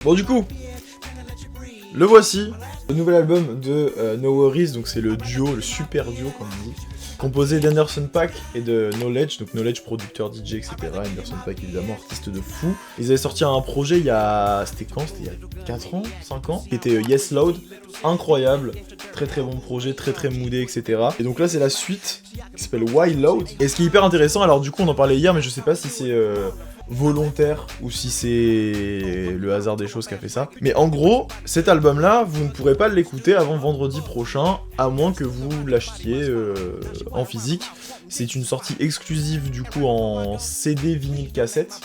Bon du coup, le voici, le nouvel album de No Worries, donc c'est le duo, le super duo comme on dit, composé d'Anderson .Paak et de Knowledge, donc Knowledge producteur DJ etc, Anderson .Paak évidemment artiste de fou. Ils avaient sorti un projet il y a... c'était quand? C'était il y a 4 ans? 5 ans? Qui était Yes Loud, incroyable, très très bon projet, très moodé etc. Et donc là c'est la suite, qui s'appelle Why Loud, et ce qui est hyper intéressant, alors du coup on en parlait hier mais je sais pas si c'est... volontaire ou si c'est le hasard des choses qui a fait ça. Mais en gros, cet album-là, vous ne pourrez pas l'écouter avant vendredi prochain, à moins que vous l'achetiez en physique. C'est une sortie exclusive du coup en CD vinyle cassette.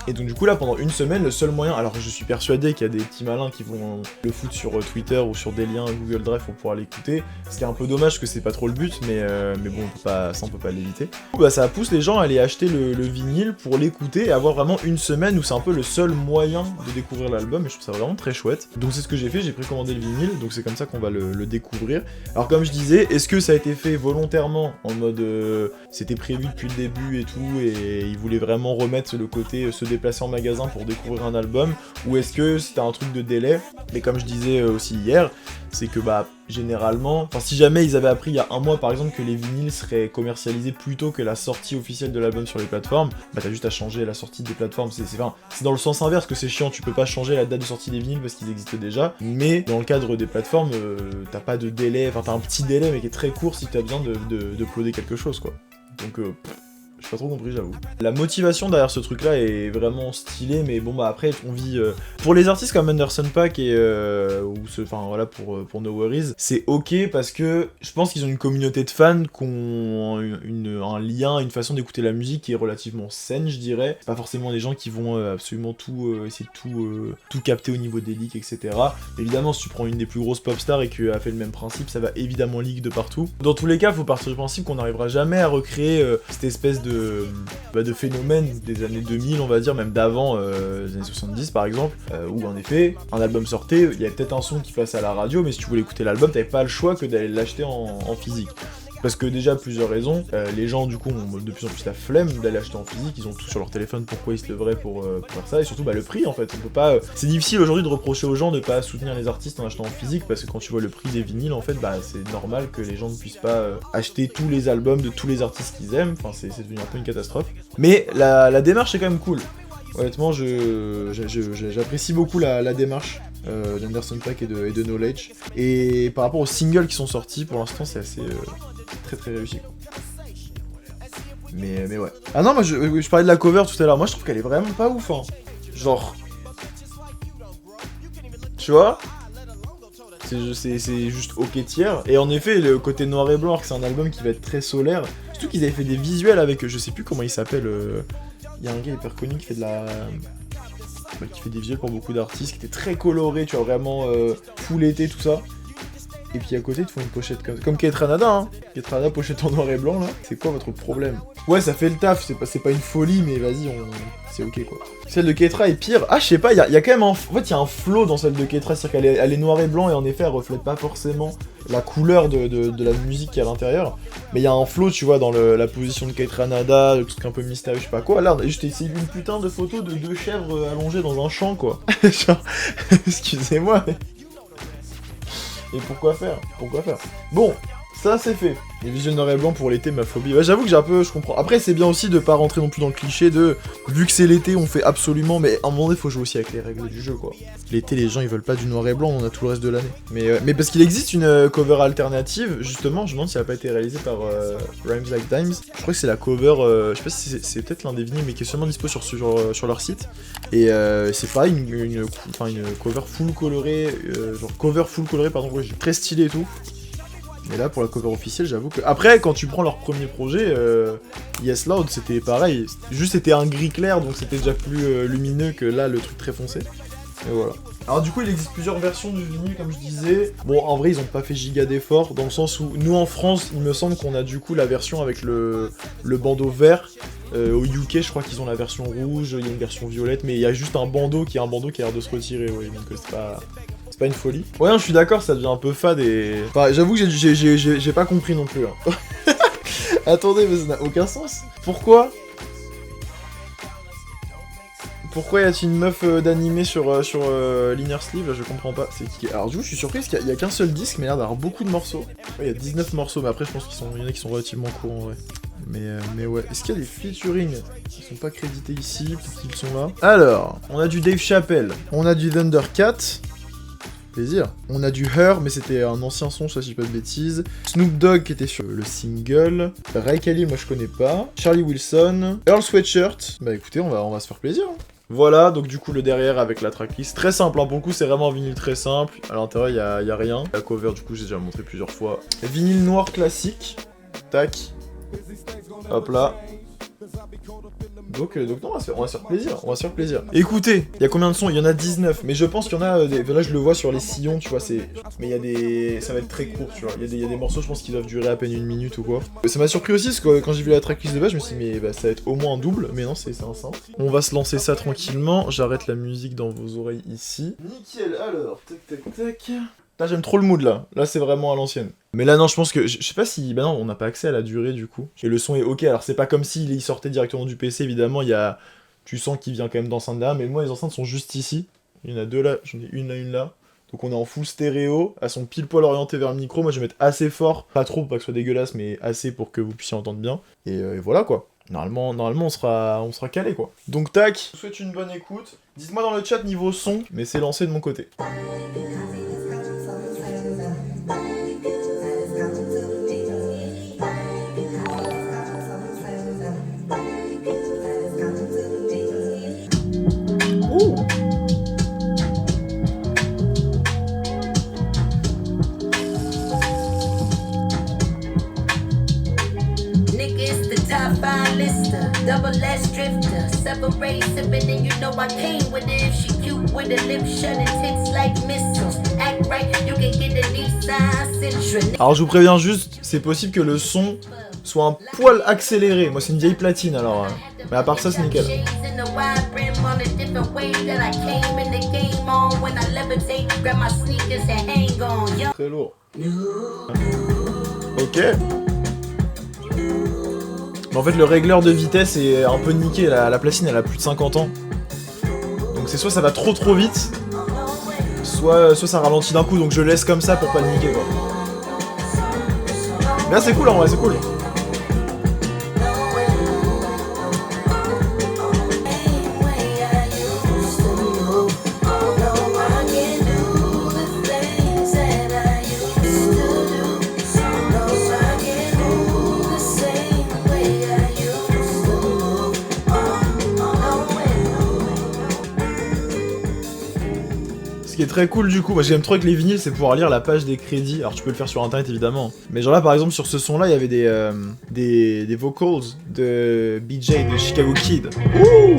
Et donc du coup là pendant une semaine, le seul moyen, alors je suis persuadé qu'il y a des petits malins qui vont le foutre sur Twitter ou sur des liens Google Drive pour pouvoir l'écouter, ce qui est un peu dommage que c'est pas trop le but, mais bon on peut pas l'éviter. Bah, ça pousse les gens à aller acheter le vinyle pour l'écouter et avoir vraiment une semaine où c'est un peu le seul moyen de découvrir l'album, et je trouve ça vraiment très chouette. Donc c'est ce que j'ai fait, j'ai précommandé le vinyle, donc c'est comme ça qu'on va le découvrir. Alors comme je disais, est-ce que ça a été fait volontairement en mode c'était prévu depuis le début et tout, et ils voulaient vraiment remettre le côté se déplacer en magasin pour découvrir un album, ou est-ce que c'était un truc de délai? Mais comme je disais aussi hier, c'est que bah généralement, enfin si jamais ils avaient appris il y a un mois par exemple que les vinyles seraient commercialisés plus tôt que la sortie officielle de l'album sur les plateformes, bah t'as juste à changer la sortie des plateformes, c'est dans le sens inverse que c'est chiant, tu peux pas changer la date de sortie des vinyles parce qu'ils existent déjà, mais dans le cadre des plateformes, t'as pas de délai, enfin t'as un petit délai mais qui est très court si t'as besoin de uploader quelque chose quoi. Donc j'ai pas trop compris, j'avoue. La motivation derrière ce truc-là est vraiment stylée, mais bon bah après on vit... Pour les artistes comme Anderson .Paak et enfin voilà pour No Worries, c'est ok parce que je pense qu'ils ont une communauté de fans qui ont un lien, une façon d'écouter la musique qui est relativement saine, je dirais. C'est pas forcément des gens qui vont absolument tout essayer de tout capter au niveau des leaks, etc. Évidemment, si tu prends une des plus grosses pop stars et qu'elle a fait le même principe, ça va évidemment leak de partout. Dans tous les cas, faut partir du principe qu'on n'arrivera jamais à recréer cette espèce de phénomène des années 2000, on va dire, même d'avant, les années 70 par exemple, où en effet, un album sortait, il y avait peut-être un son qui passait à la radio, mais si tu voulais écouter l'album, t'avais pas le choix que d'aller l'acheter en physique. Parce que déjà, plusieurs raisons, les gens du coup ont de plus en plus la flemme d'aller acheter en physique, ils ont tout sur leur téléphone, pourquoi ils se leveraient pour faire ça, et surtout le prix en fait, on peut pas... C'est difficile aujourd'hui de reprocher aux gens de pas soutenir les artistes en achetant en physique, parce que quand tu vois le prix des vinyles en fait, c'est normal que les gens ne puissent pas acheter tous les albums de tous les artistes qu'ils aiment, enfin c'est devenu un peu une catastrophe. Mais la démarche est quand même cool. Honnêtement, j'apprécie beaucoup la démarche d'Anderson .Paak et de Knowledge. Et par rapport aux singles qui sont sortis, pour l'instant, c'est assez très réussi. Quoi. Mais ouais. Ah non, moi je parlais de la cover tout à l'heure. Moi, je trouve qu'elle est vraiment pas ouf. Hein. Genre, tu vois, c'est juste ok tiers. Et en effet, le côté noir et blanc, alors que c'est un album qui va être très solaire. Surtout qu'ils avaient fait des visuels avec, je sais plus comment il s'appelle. Il y a un gars hyper connu qui fait qui fait des visuels pour beaucoup d'artistes, qui était très coloré, tu vois, vraiment full été, tout ça. Et puis à côté, ils te font une pochette comme Kaytranada, hein. Kaytranada, pochette en noir et blanc, là. C'est quoi votre problème? Ouais, ça fait le taf, c'est pas une folie, mais vas-y, c'est ok, quoi. Celle de Ketra est pire. Ah, je sais pas, il y a quand même en fait, il y a un flow dans celle de Ketra, c'est-à-dire qu'elle est noir et blanc, et en effet, elle reflète pas forcément la couleur de la musique qui est à l'intérieur. Mais il y a un flow, tu vois, dans la position de Kaytranada, le truc un peu mystérieux, je sais pas quoi. Là, juste essayé une putain de photo de 2 chèvres allongées dans un champ, quoi. Genre, excusez-moi, mais... Et pourquoi faire? Bon, ça c'est fait. Les visuels noir et blanc pour l'été, ma phobie. Ouais, j'avoue que je comprends. Après, c'est bien aussi de pas rentrer non plus dans le cliché de vu que c'est l'été, on fait absolument. Mais à un moment donné, faut jouer aussi avec les règles du jeu, quoi. L'été, les gens ils veulent pas du noir et blanc, on a tout le reste de l'année. Mais parce qu'il existe une cover alternative, justement, je me demande si elle a pas été réalisée par Rhymes Like Dimes. Je crois que c'est la cover, je sais pas si c'est peut-être l'un des vinyles, mais qui est seulement dispo sur leur site. Et c'est pareil, une cover full colorée, pardon, ouais, très stylé et tout. Mais là, pour la cover officielle, j'avoue que... Après, quand tu prends leur premier projet, Yes Loud, c'était pareil. Juste, c'était un gris clair, donc c'était déjà plus lumineux que là, le truc très foncé. Et voilà. Alors du coup, il existe plusieurs versions du vinyle, comme je disais. Bon, en vrai, ils ont pas fait giga d'efforts, dans le sens où, nous, en France, il me semble qu'on a du coup la version avec le bandeau vert. Au UK, je crois qu'ils ont la version rouge, il y a une version violette, mais il y a juste un bandeau qui a l'air de se retirer, ouais, donc c'est pas une folie. Ouais, non, je suis d'accord, ça devient un peu fade et... Enfin, j'avoue que j'ai pas compris non plus, hein. Attendez, mais ça n'a aucun sens. Pourquoi Pourquoi y a-t-il une meuf d'animé sur l'Inner Sleeve? Là, je comprends pas. C'est qui? Alors, du coup, je suis surpris parce qu'il y a qu'un seul disque, mais il y a l'air d'avoir beaucoup de morceaux. Ouais, il y a 19 morceaux, mais après, je pense qu'il y en a qui sont relativement courts en vrai. Mais ouais. Est-ce qu'il y a des featuring qui sont pas crédités ici? Peut-être qu'ils sont là. Alors, on a du Dave Chappelle, on a du Thundercat. Plaisir. On a du Her, mais c'était un ancien son, ça si je dis pas de bêtises. Snoop Dogg qui était sur le single. Ray Khalil, moi je connais pas. Charlie Wilson. Earl Sweatshirt. Bah écoutez, on va se faire plaisir. Hein. Voilà, donc du coup le derrière avec la tracklist. Très simple, hein, pour le coup c'est vraiment un vinyle très simple. À l'intérieur y a rien. La cover du coup j'ai déjà montré plusieurs fois. Vinyle noir classique. Tac. Hop là. Donc non, on va se faire plaisir, Écoutez, il y a combien de sons? Il y en a 19, mais je pense qu'il y en a, là je le vois sur les sillons, tu vois, mais il y a des... ça va être très court, tu vois, il y a des morceaux, je pense, qui doivent durer à peine 1 minute ou quoi. Ça m'a surpris aussi, parce que quand j'ai vu la tracklist de base, je me suis dit, mais bah, ça va être au moins un double, mais non, c'est un simple. On va se lancer ça tranquillement, j'arrête la musique dans vos oreilles ici. Nickel, alors, tac. Là j'aime trop le mood là c'est vraiment à l'ancienne. Mais là non je pense que, je sais pas si, bah non on n'a pas accès à la durée du coup. Et le son est ok, alors c'est pas comme s'il sortait directement du PC évidemment, tu sens qu'il vient quand même d'enceinte derrière, mais moi les enceintes sont juste ici. Il y en a deux là, j'en ai une là. Donc on est en full stéréo, elles sont pile poil orientées vers le micro, moi je vais mettre assez fort, pas trop pour pas que ce soit dégueulasse mais assez pour que vous puissiez entendre bien. Et voilà quoi. Normalement on sera calé quoi. Donc tac, je vous souhaite une bonne écoute. Dites-moi dans le chat niveau son, mais c'est lancé de mon côté. Double S drifter, separate sipping, and you know I came with it. If she cute with her lips shut and tits like missiles, act right, you can get the Nissan Sentra. Alors je vous préviens juste, c'est possible que le son soit un poil accéléré. Moi c'est une vieille platine alors, mais à part ça c'est nickel. Très lourd. Ok. En fait le régleur de vitesse est un peu niqué, la platine elle a plus de 50 ans. Donc c'est soit ça va trop vite, soit ça ralentit d'un coup, donc je laisse comme ça pour pas le niquer quoi. Mais là c'est cool en vrai, c'est cool. Ce qui est très cool du coup, moi j'aime trop avec les vinyles, c'est pouvoir lire la page des crédits. Alors tu peux le faire sur internet évidemment, mais genre là par exemple sur ce son là il y avait des vocals de BJ de Chicago Kid. Ouh!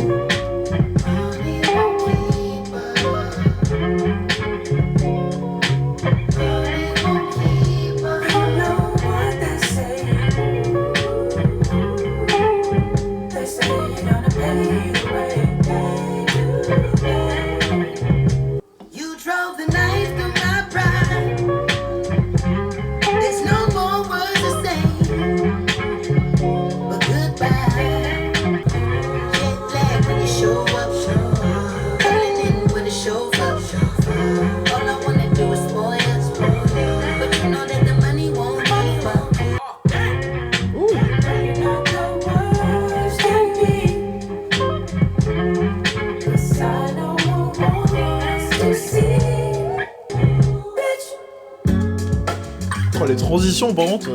Oh, les transitions par contre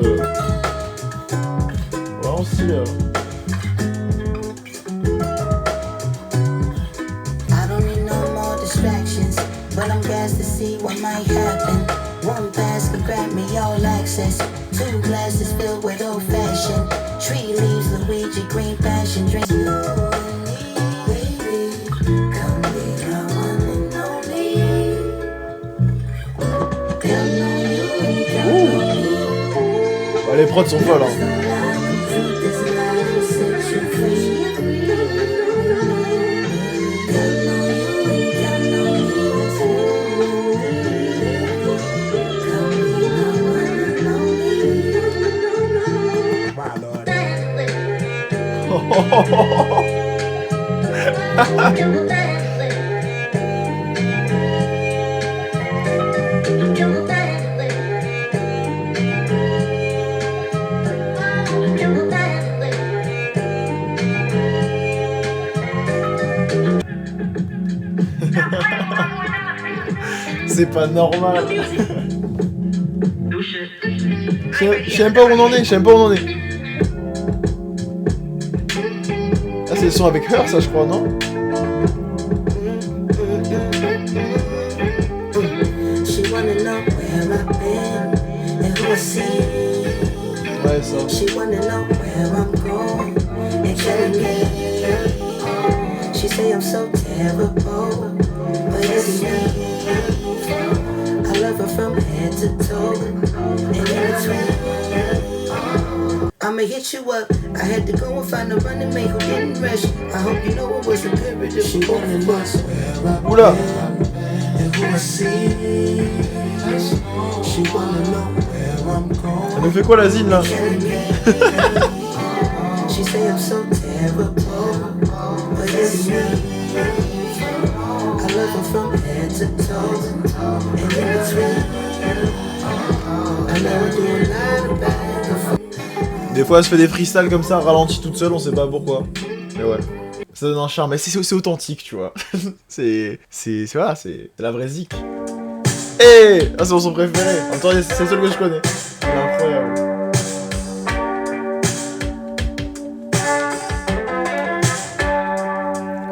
vraiment stylé hein. But I'm gassed to see what might happen. One pass can grab me all access. 2 glasses filled with old fashioned. Tree leaves, Luigi, green passion drink. Oh, les prods sont folles hein. C'est pas normal. Je sais même pas où on en est, Ah, c'est le son avec Her, ça, je crois, non? Ouais, ça. I'ma hit you up. I had to go and find a running mate who didn't rush. I hope you know it was a period of she wanted us. Oula. Ça nous fait quoi la zine là? She say I'm so terrible, but it's me. I love her from head to toe, and in between, I never do a line back. Des fois elle se fait des freestyles comme ça, ralentie toute seule, on sait pas pourquoi. Mais ouais. Ça donne un charme, mais c'est authentique, tu vois. c'est voilà, c'est la vraie zik. Eh, ah, c'est mon son préféré. En même temps, c'est le seul que je connais. C'est incroyable.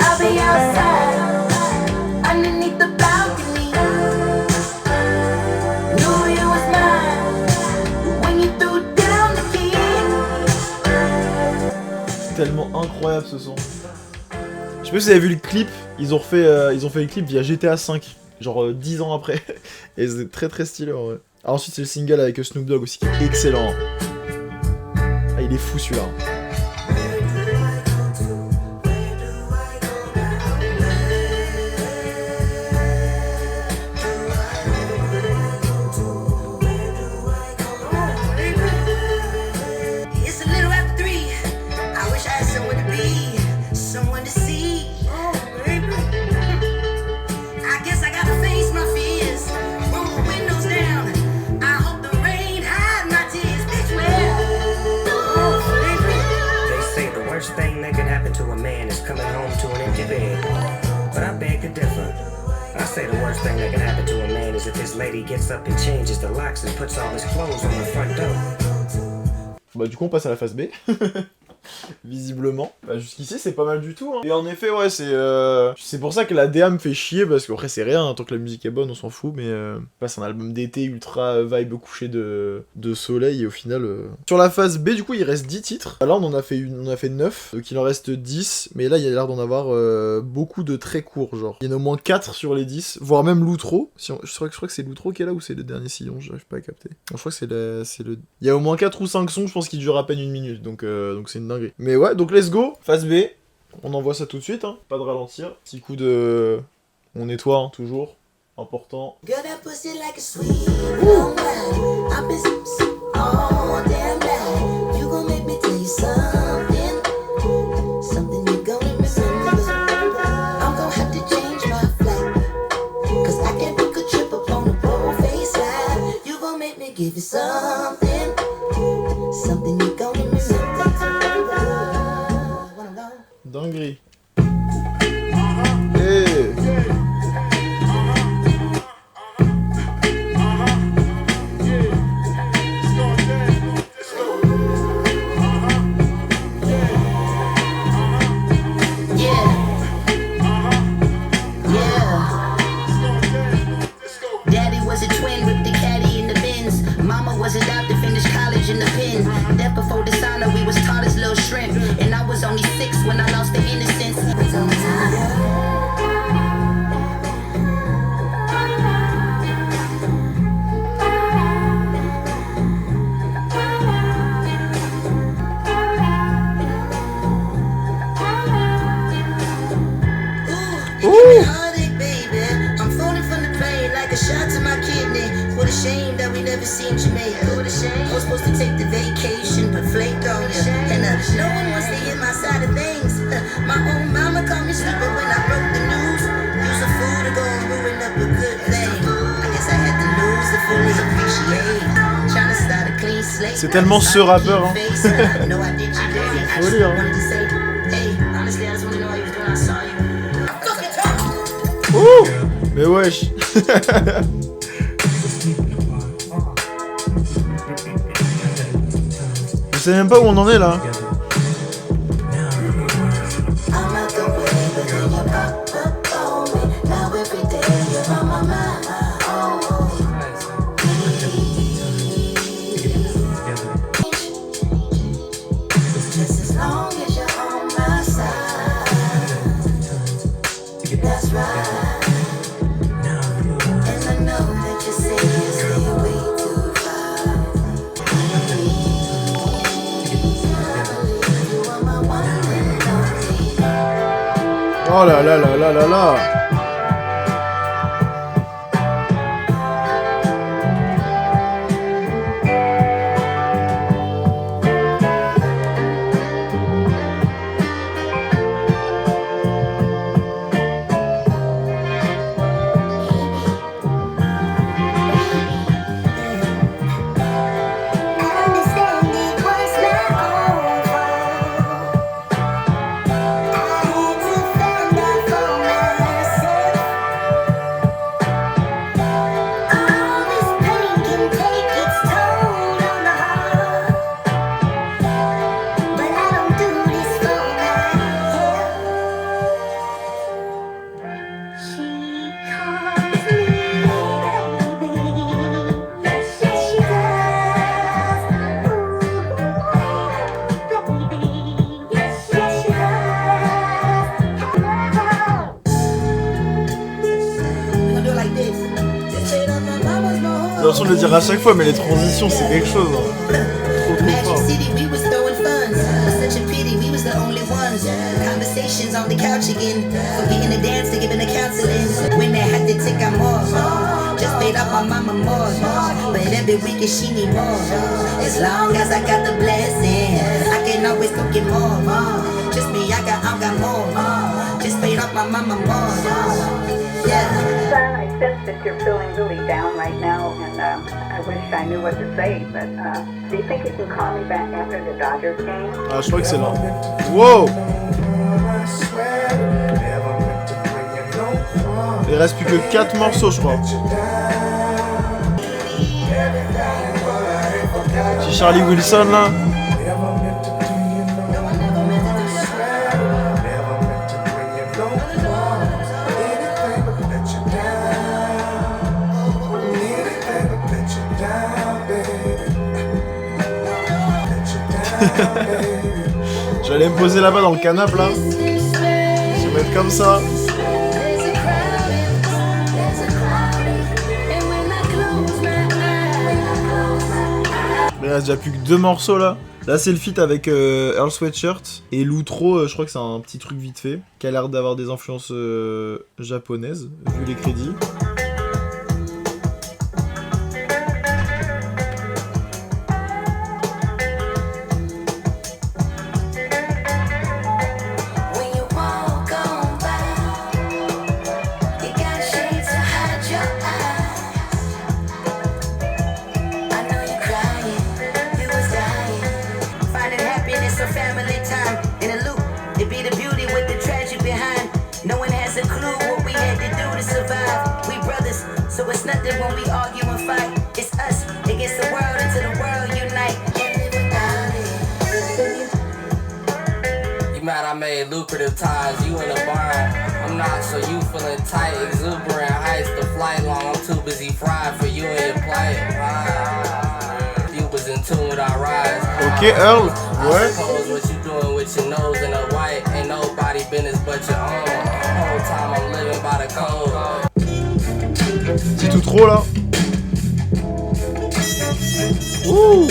I'll be outside, underneath the balcony. Knew you was mine when you threw down the key. Tellement incroyable ce son. Je sais pas si vous avez vu le clip, ils ont fait le clip via GTA V, genre 10 ans après. Et c'est très très stylé en vrai. Ah, ensuite c'est le single avec Snoop Dogg aussi qui est excellent. Ah, il est fou celui-là. It's a little after 3. I wish I had someone to be, someone to see. Oh, baby. I guess I gotta face my fears. Roll the windows down. I hope the rain hide my tears. Bitch, well. Oh, baby. They say the worst thing that could happen to a man is coming home to an empty bed. But I beg to differ. I say the worst thing that can happen to a man is if his lady gets up and changes the locks and puts all his clothes on the front door. Bah du coup on passe à la phase B. Visiblement. Bah jusqu'ici c'est pas mal du tout hein. Et en effet ouais c'est pour ça que la DA me fait chier parce qu'après c'est rien, hein, tant que la musique est bonne on s'en fout mais c'est un album d'été ultra vibe couché de soleil et au final Sur la phase B du coup il reste 10 titres. Là on en a fait 9 donc il en reste 10 mais là il y a l'air d'en avoir beaucoup de très courts genre. Il y en a au moins 4 sur les 10 voire même l'outro. Je crois que c'est l'outro qui est là ou c'est le dernier sillon, j'arrive pas à capter. Non, je crois que c'est le... Il y a au moins 4 ou 5 sons je pense qui durent à peine 1 minute donc c'est une dinguerie. Mais ouais, donc let's go, phase B, on envoie ça tout de suite, hein. Pas de ralentir. Petit coup de... On nettoie, hein, toujours, important. Girl, that pussy like a sweet long ride. I've been all damn night. You gon' make me tell you something, something you gon' remember. I'm gon' have to change my flight, cause I can't book a trip up on the Bullface Live. You gon' make me give you something, something you gon' remember. Dinguerie. Hey. Daddy was a twin with the caddy in the bins. Mama was adopted, finished college in the pen. Death before dishonor, we was taught as little shrimp. And I was only 6 when I lost the innocence. Ooh. I'm falling from the plane like a shot to my kidney. What a shame that we never seen Jamaica. What a shame. I was supposed to take the vacation, but flaked on you. And no one wants to hear my side of things. My own mama called me stupid when I broke the news. Use a fool to go and ruin up a good thing. I guess I had to lose to fully appreciate. Trying to start a clean slate. C'est tellement ce rappeur, hein. No, I did you dirty. I just wanted to say, hey, honestly, I just want to know how you was doing. I saw you. Ouh. Mais wesh. Je sais même pas où on en est là. Oh là là là là là là. J'ai l'impression de le dire à chaque fois, mais les transitions, c'est quelque chose. Hein. Trop Magic fort. City, we was throwing funds. Such a pity, we was the only ones. Conversations on the couch again. Forgetting the dance to giving the counseling. When they had to take our more. Just paid up my mama more. But every week she need more. As long as I got the blessing, I can always go get more. Just me, I got more. Just paid up my mama more. Yeah. Son, I sense that you're feeling really down right now, and I wish I knew what to say, but do you think you can call me back after the Dodgers game? Ah, je crois que c'est là. Wow! Il reste plus que 4 morceaux, je crois. Petit Charlie Wilson là. J'allais me poser là-bas dans le canapé là. Je vais mettre comme ça. Il reste déjà plus que 2 morceaux là. Là c'est le feat avec Earl Sweatshirt et l'outro, je crois que c'est un petit truc vite fait qui a l'air d'avoir des influences japonaises vu les crédits. When we argue and fight, it's us against the world until the world unite. You mad I made lucrative ties, you in a barn. I'm not, so you feeling tight, exuberant heights, the flight long, I'm too busy fried for you and your plight. You was in tune with our rise. Ok Earl, ouais. I suppose what you doing with your nose in a white, ain't nobody business but your own. The whole time I'm living by the code. C'est tout trop là. Ouh.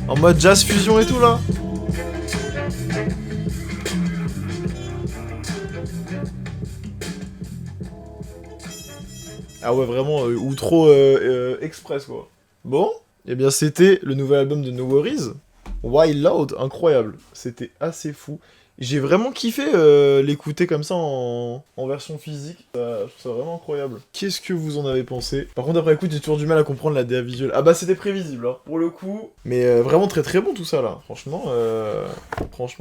En mode jazz fusion et tout là. Ah ouais vraiment outro express quoi. Bon, et bien c'était le nouvel album de No Worries. Wild Loud, incroyable. C'était assez fou. J'ai vraiment kiffé l'écouter comme ça en version physique. Je trouve ça vraiment incroyable. Qu'est-ce que vous en avez pensé? Par contre, après écoute, j'ai toujours du mal à comprendre la DA visuelle. Ah bah c'était prévisible, hein, pour le coup. Mais vraiment très très bon tout ça là. Franchement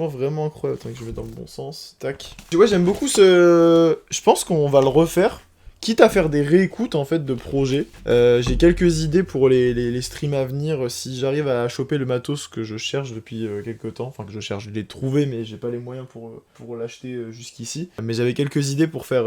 vraiment incroyable. Attends que je vais dans le bon sens. Tac. Tu vois, j'aime beaucoup ce... Je pense qu'on va le refaire. Quitte à faire des réécoutes en fait de projets, j'ai quelques idées pour les streams à venir si j'arrive à choper le matos que je cherche depuis quelques temps, enfin que je cherche, je l'ai trouvé mais j'ai pas les moyens pour l'acheter jusqu'ici. Mais j'avais quelques idées pour faire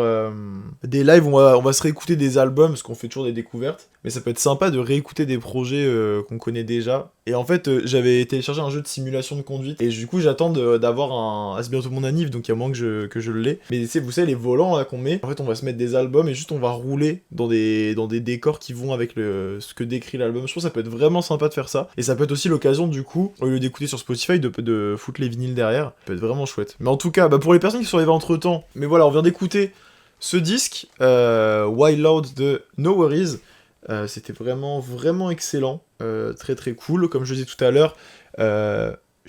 des lives où on va se réécouter des albums parce qu'on fait toujours des découvertes, mais ça peut être sympa de réécouter des projets qu'on connaît déjà. Et en fait j'avais téléchargé un jeu de simulation de conduite et du coup j'attends d'avoir un... c'est bientôt mon anniv donc il y a moins que je l'ai. Mais vous savez les volants là qu'on met, en fait on va se mettre des albums et juste on va rouler dans des décors qui vont avec ce que décrit l'album. Je trouve que ça peut être vraiment sympa de faire ça. Et ça peut être aussi l'occasion du coup, au lieu d'écouter sur Spotify, de foutre les vinyles derrière. Ça peut être vraiment chouette. Mais en tout cas, pour les personnes qui sont arrivées entre temps, mais voilà, on vient d'écouter ce disque, Wild Loud de No Worries. C'était vraiment excellent. Très très cool. Comme je disais tout à l'heure,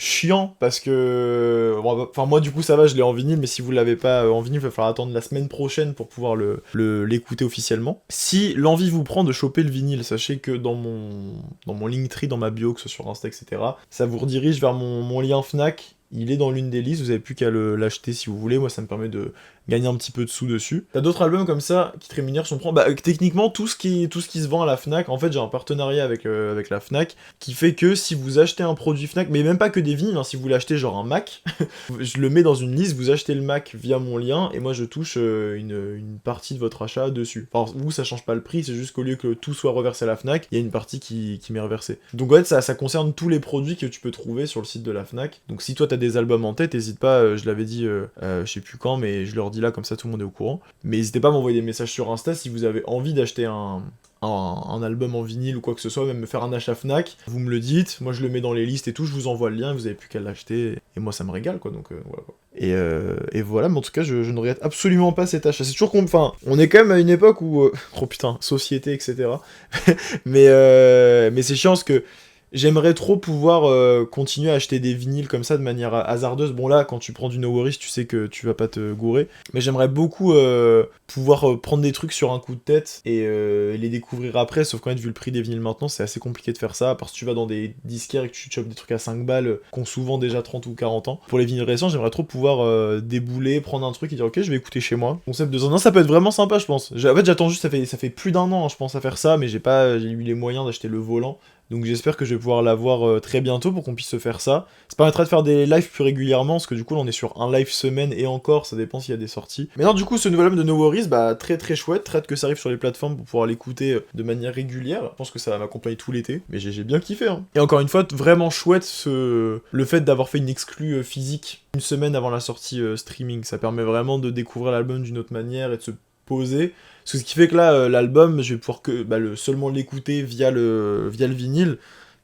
chiant parce que enfin moi du coup ça va, je l'ai en vinyle, mais si vous l'avez pas en vinyle il va falloir attendre la semaine prochaine pour pouvoir l'écouter officiellement. Si l'envie vous prend de choper le vinyle, sachez que dans mon Linktree, dans ma bio, que ce soit sur Insta, etc., ça vous redirige vers mon lien Fnac. Il est dans l'une des listes, vous avez plus qu'à l'acheter si vous voulez. Moi ça me permet de gagner un petit peu de sous dessus. T'as d'autres albums comme ça qui te rémunèrent si on prend. Techniquement tout ce qui se vend à la Fnac, en fait j'ai un partenariat avec la Fnac qui fait que si vous achetez un produit Fnac, mais même pas que des vinyles, hein, si vous l'achetez genre un Mac, je le mets dans une liste, vous achetez le Mac via mon lien et moi je touche une partie de votre achat dessus. Enfin vous ça change pas le prix, c'est juste qu'au lieu que tout soit reversé à la Fnac, il y a une partie qui m'est reversée. Donc en fait ça concerne tous les produits que tu peux trouver sur le site de la Fnac. Donc si toi t'as des albums en tête, n'hésite pas, je l'avais dit je sais plus quand, mais je leur dis là comme ça tout le monde est au courant. Mais n'hésitez pas à m'envoyer des messages sur Insta si vous avez envie d'acheter un album en vinyle ou quoi que ce soit, même me faire un achat Fnac, vous me le dites, moi je le mets dans les listes et tout, je vous envoie le lien, vous avez plus qu'à l'acheter, et moi ça me régale quoi, donc voilà quoi. Et voilà, mais en tout cas je ne regrette absolument pas cet achat. C'est toujours on est quand même à une époque où oh putain, société etc. mais c'est chiant parce que j'aimerais trop pouvoir continuer à acheter des vinyles comme ça de manière hasardeuse. Bon là, quand tu prends du No Worries, tu sais que tu vas pas te gourer. Mais j'aimerais beaucoup pouvoir prendre des trucs sur un coup de tête et les découvrir après. Sauf qu'en fait, vu le prix des vinyles maintenant, c'est assez compliqué de faire ça. Parce que tu vas dans des disquaires et que tu chopes des trucs à 5 balles qui ont souvent déjà 30 ou 40 ans. Pour les vinyles récents, j'aimerais trop pouvoir débouler, prendre un truc et dire ok, je vais écouter chez moi. Concept de non, ça peut être vraiment sympa, je pense. En fait, j'attends juste, ça fait plus d'1 an, hein, je pense, à faire ça, mais j'ai eu les moyens d'acheter le volant. Donc j'espère que je vais pouvoir l'avoir très bientôt pour qu'on puisse se faire ça. Ça permettra de faire des lives plus régulièrement, parce que du coup là on est sur un live semaine et encore, ça dépend s'il y a des sorties. Mais non, du coup ce nouvel album de No Worries, très très chouette, très hâte que ça arrive sur les plateformes pour pouvoir l'écouter de manière régulière. Je pense que ça va m'accompagner tout l'été, mais j'ai bien kiffé. Hein. Et encore une fois, vraiment chouette le fait d'avoir fait une exclue physique une semaine avant la sortie streaming. Ça permet vraiment de découvrir l'album d'une autre manière et de se poser. Ce qui fait que là, l'album, je vais pouvoir seulement l'écouter via le vinyle.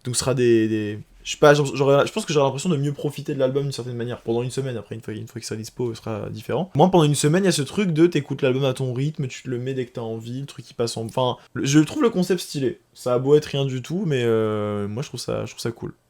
Donc ce sera je sais pas, je pense que j'aurai l'impression de mieux profiter de l'album d'une certaine manière. Pendant une semaine, après, une fois qu'il sera dispo, ce sera différent. Moi, pendant une semaine, il y a ce truc de t'écoutes l'album à ton rythme, tu te le mets dès que t'as envie, le truc qui passe en... Enfin, je trouve le concept stylé. Ça a beau être rien du tout, mais moi, je trouve ça cool.